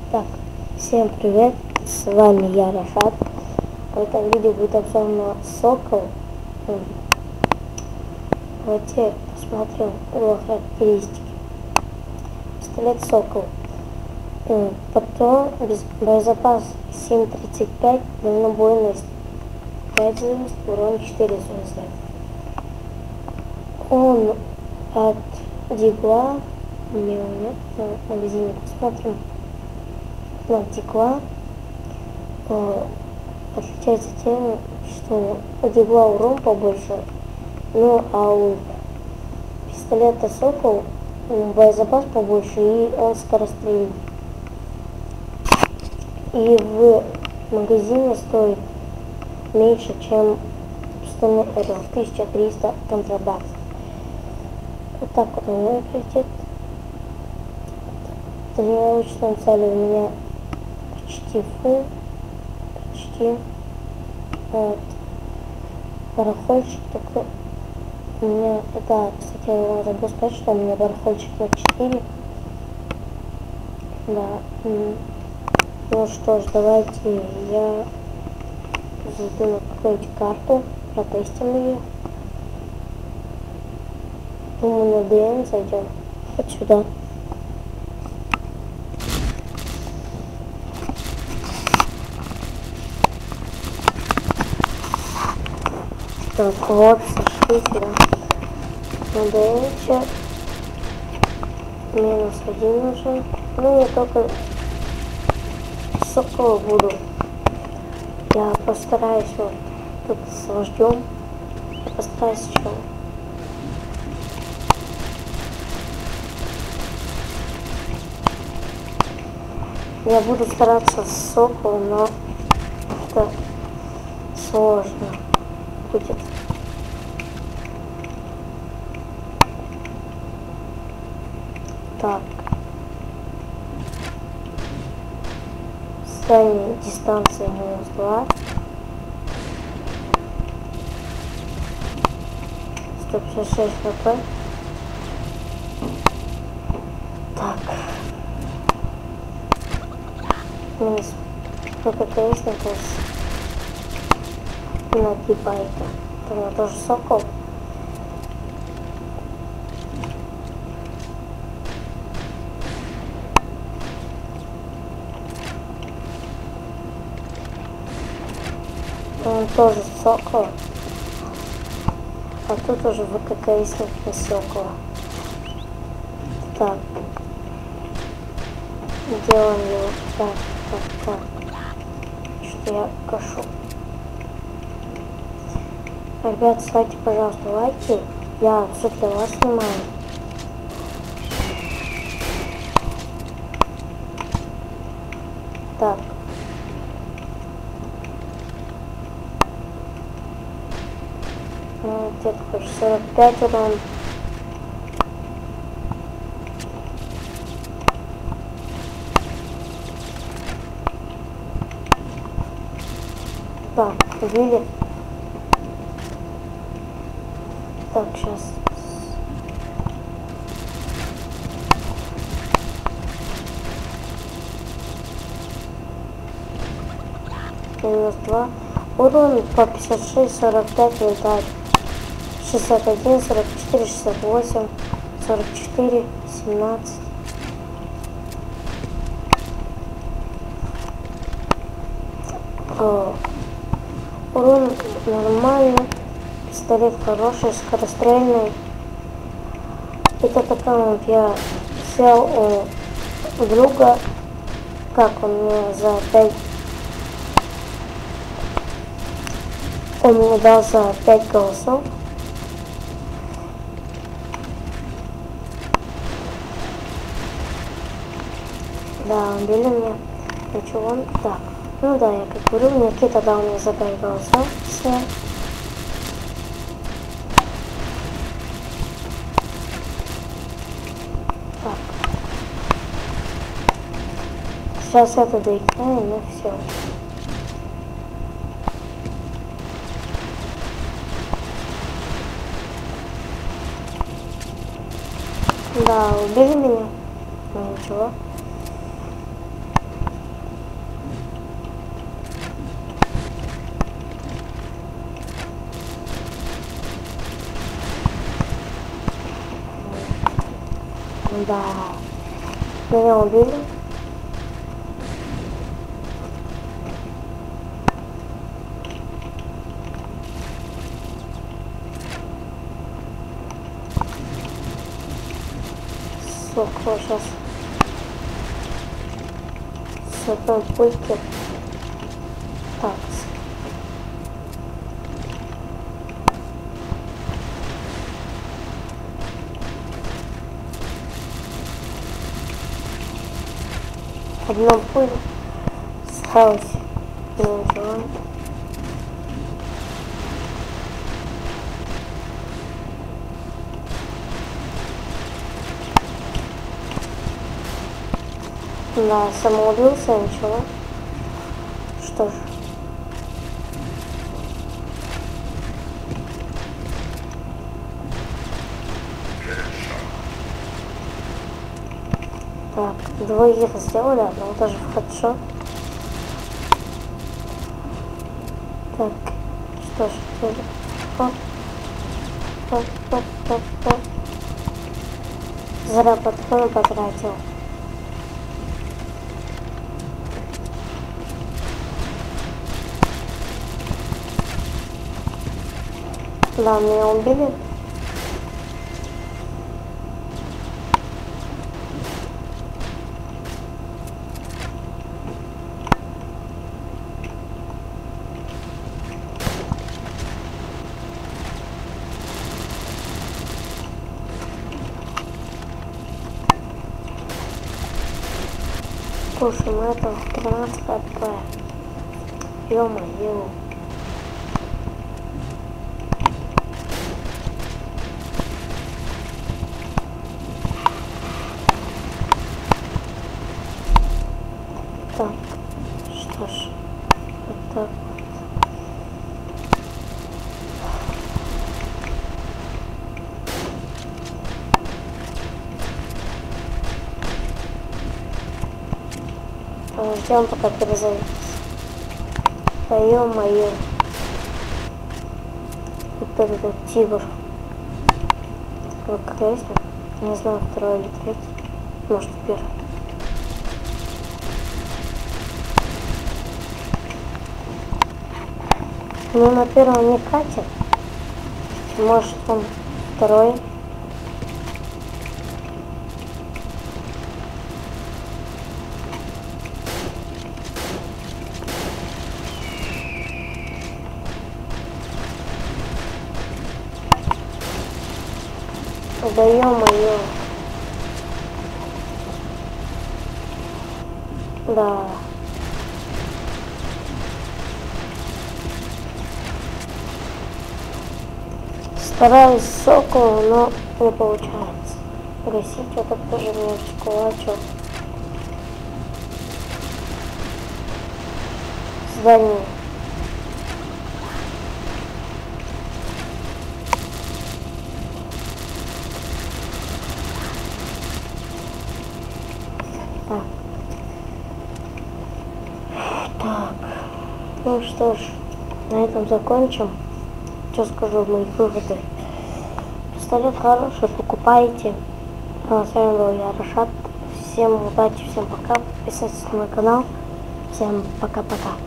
Так, всем привет, с вами я, Рашат. В этом видео будет обзор на Сокол. Давайте посмотрим его характеристики. Пистолет Сокол. Патрон, боезапас 7,35, дальнобойность 5 звезд, урон 4 звезды. Он от Дигла, у него нет в магазине, посмотрим. От Дигла отличается тем, что у Дигла урон побольше, ну а у пистолета Сокол боезапас побольше и он скорострельный. И в магазине стоит меньше, чем пистолет Эрл, 1300 контрабакс. Вот так вот он выглядит. Тренировочная цель у меня почти фул. Вот. Барахольчик такой. У меня, это, кстати, я забыл сказать, что у меня барахольчик на 4. Да. Ну что ж, давайте я зайду на какую-нибудь карту, протестим ее. Думаю, на ДН зайдем. Вот сюда. Так, вот, сошли сюда. На ДН -1 уже. Ну, я только Сокола буду. Я постараюсь вот тут с вождем. Я постараюсь еще. Я буду стараться с Соколом, но это сложно будет. Так. Средняя дистанция -2. 156 хп. Так. Минус ППКС на типайка. Это у меня тоже Сокол. Он тоже Сокол. А тут уже ВККСник на Сокола. Так. Делаем его так. Что я кашу. Ребят, ставьте, пожалуйста, лайки. Я все для вас снимаю. Так. Ну, где-то хоть 45 урон. Так, убили. Так, сейчас. -2. Урон по 56, 45 летает. 61, 44, 68, 44, 17. Урон нормальный. Пистолет хороший, скорострельный. Этот аккаунт я взял у друга. Как он мне за 5... Он мне дал за 5 голосов. Да, он били меня. Ничего, так. Ну да, я как говорю, Никита дал мне за 5 голосов. Все. Так. Сейчас это доиграю, ну все. Да, убили меня. Ну ничего. Да. Меня убили. Сука, сейчас. С одной пульки. Так. Одна пуля осталась. Ничего. Да, самоубился, ничего. Что ж. Так, двоих сделали, одного даже в хедшот. Так, что ж, оп, оп, оп, оп, оп. Зря патроны потратил. Да, меня убили. Слушай, мы это 13 хп. Ё-моё. Так, что ж, вот так. Ждем, пока перезарядится. Да ё-моё. Вот этот тигр. Какой есть? Не знаю, второй или третий. Может, первый. Ну, на первом не катит. Может, он второй. Да ё-моё. Да. Стараюсь сокол, но не получается. Гасить это тоже не кулачок. Здание. Так. Ну что ж, на этом закончим. Что скажу в моих выводах. Пистолет хороший, покупайте. С вами был я, Рашат. Всем удачи, всем пока. Подписывайтесь на мой канал. Всем пока-пока.